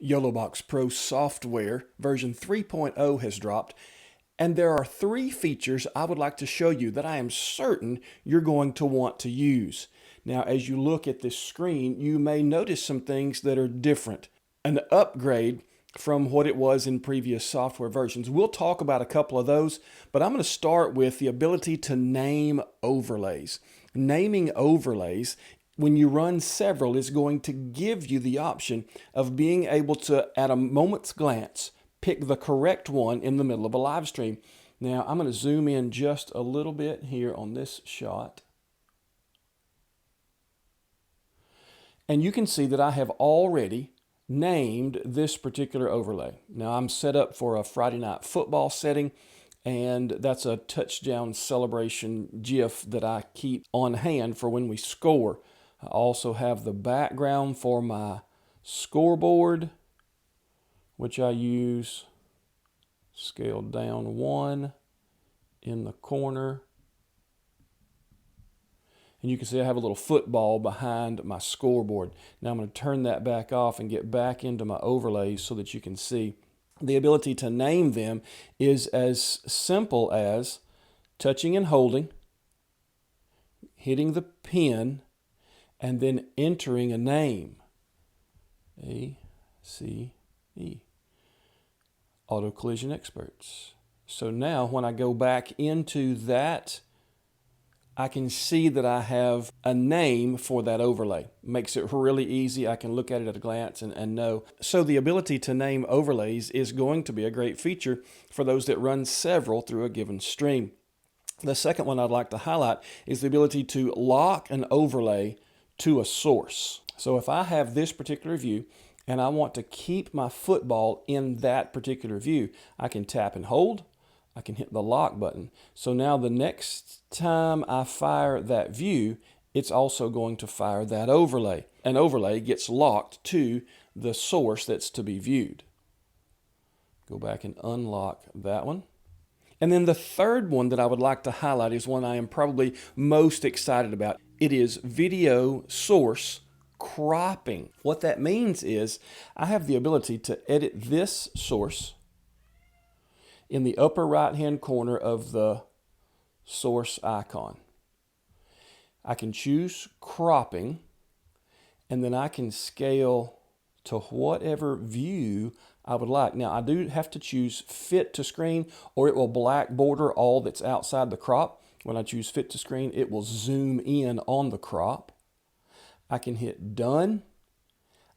YoloBoxPro software version 3.0 has dropped, and there are 3 features I would like to show you that I am certain you're going to want to use. Now, as you look at this screen, you may notice some things that are different. An upgrade from what it was in previous software versions. We'll talk about a couple of those, but I'm going to start with the ability to name overlays. Naming overlays, when you run several, is going to give you the option of being able to, at a moment's glance, pick the correct one in the middle of a live stream. Now, I'm going to zoom in just a little bit here on this shot. And you can see that I have already named this particular overlay. Now, I'm set up for a Friday night football setting, and that's a touchdown celebration GIF that I keep on hand for when we score. I also have the background for my scoreboard, which I use scaled down 1 in the corner. And you can see I have a little football behind my scoreboard. Now I'm going to turn that back off and get back into my overlays so that you can see. The ability to name them is as simple as touching and holding, hitting the pen, and then entering a name. A-C-E. Auto Collision Experts. So now when I go back into that, I can see that I have a name for that overlay. Makes it really easy. I can look at it at a glance and know. So the ability to name overlays is going to be a great feature for those that run several through a given stream. The second one I'd like to highlight is the ability to lock an overlay to a source. So if I have this particular view and I want to keep my football in that particular view, I can tap and hold. I can hit the lock button. So now the next time I fire that view, it's also going to fire that overlay. An overlay gets locked to the source that's to be viewed. Go back and unlock that one. And then the third one that I would like to highlight is one I am probably most excited about. It is video source cropping. What that means is I have the ability to edit this source in the upper right-hand corner of the source icon. I can choose cropping, and then I can scale to whatever view I would like. Now, I do have to choose fit to screen, or it will black border all that's outside the crop. When I choose fit to screen, it will zoom in on the crop. I can hit done.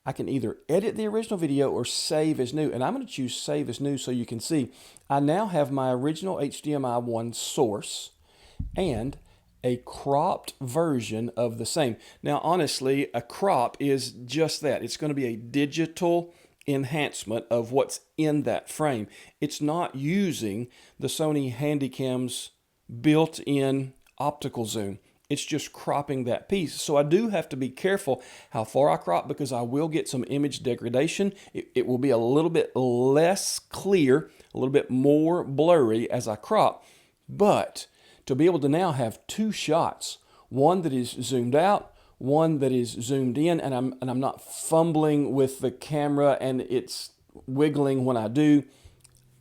I can either edit the original video or save as new, and I'm going to choose save as new so you can see I now have my original HDMI 1 source and a cropped version of the same. Now, honestly, a crop is just that. It's going to be a digital enhancement of what's in that frame. It's not using the Sony Handycam's built-in optical zoom. It's just cropping that piece. So I do have to be careful how far I crop because I will get some image degradation. It will be a little bit less clear, a little bit more blurry as I crop. But to be able to now have 2 shots, one that is zoomed out, one that is zoomed in, and I'm not fumbling with the camera and it's wiggling when I do.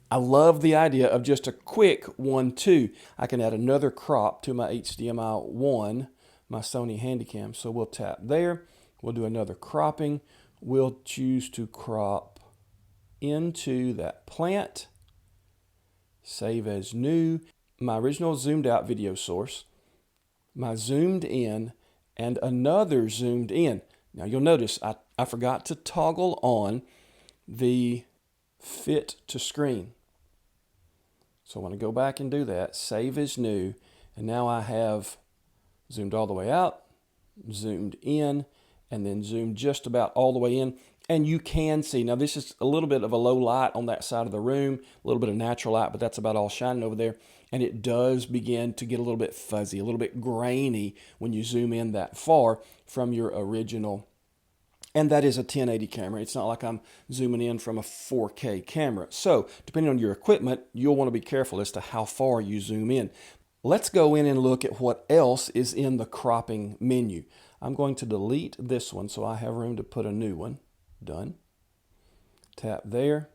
I love the idea of just a quick 1-2. I can add another crop to my HDMI 1, my Sony Handycam. So we'll tap there. We'll do another cropping. We'll choose to crop into that plant. Save as new. My original zoomed out video source, my zoomed in, and another zoomed in. Now you'll notice I forgot to toggle on the fit to screen. So I want to go back and do that, save as new, and now I have zoomed all the way out, zoomed in, and then zoomed just about all the way in. And you can see, now this is a little bit of a low light on that side of the room, a little bit of natural light, but that's about all shining over there. And it does begin to get a little bit fuzzy, a little bit grainy when you zoom in that far from your original. And that is a 1080 camera. It's not like I'm zooming in from a 4K camera. So depending on your equipment, you'll want to be careful as to how far you zoom in. Let's go in and look at what else is in the cropping menu. I'm going to delete this one so I have room to put a new one. Done. Tap there.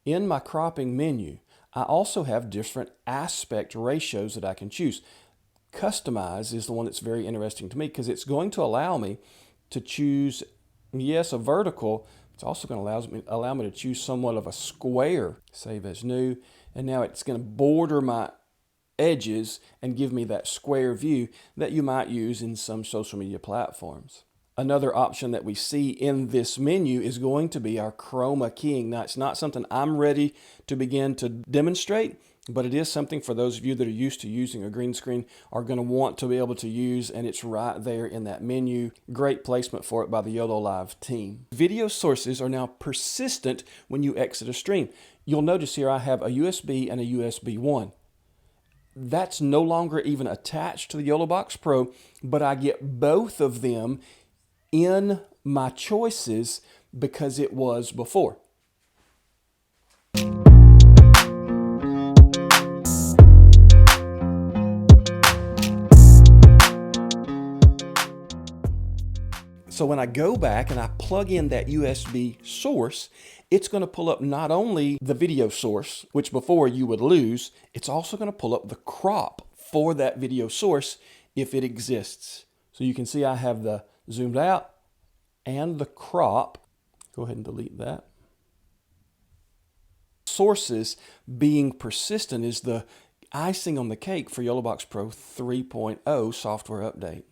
In my cropping menu, I also have different aspect ratios that I can choose. Customize is the one that's very interesting to me because it's going to allow me to choose, yes, a vertical. It's also going to allow me to choose somewhat of a square. Save as new. And now it's going to border my edges and give me that square view that you might use in some social media platforms. Another option that we see in this menu is going to be our chroma keying. Now, it's not something I'm ready to begin to demonstrate, but it is something for those of you that are used to using a green screen are going to want to be able to use, and it's right there in that menu. Great placement for it by the YoloLive team. Video sources are now persistent when you exit a stream. You'll notice here I have a USB and a USB 1. That's no longer even attached to the YoloBoxPro, but I get both of them in my choices because it was before. So when I go back and I plug in that USB source, it's going to pull up not only the video source, which before you would lose, it's also going to pull up the crop for that video source if it exists. So you can see I have the zoomed out and the crop. Go ahead and delete that. Sources being persistent is the icing on the cake for YoloBoxPro 3.0 software update.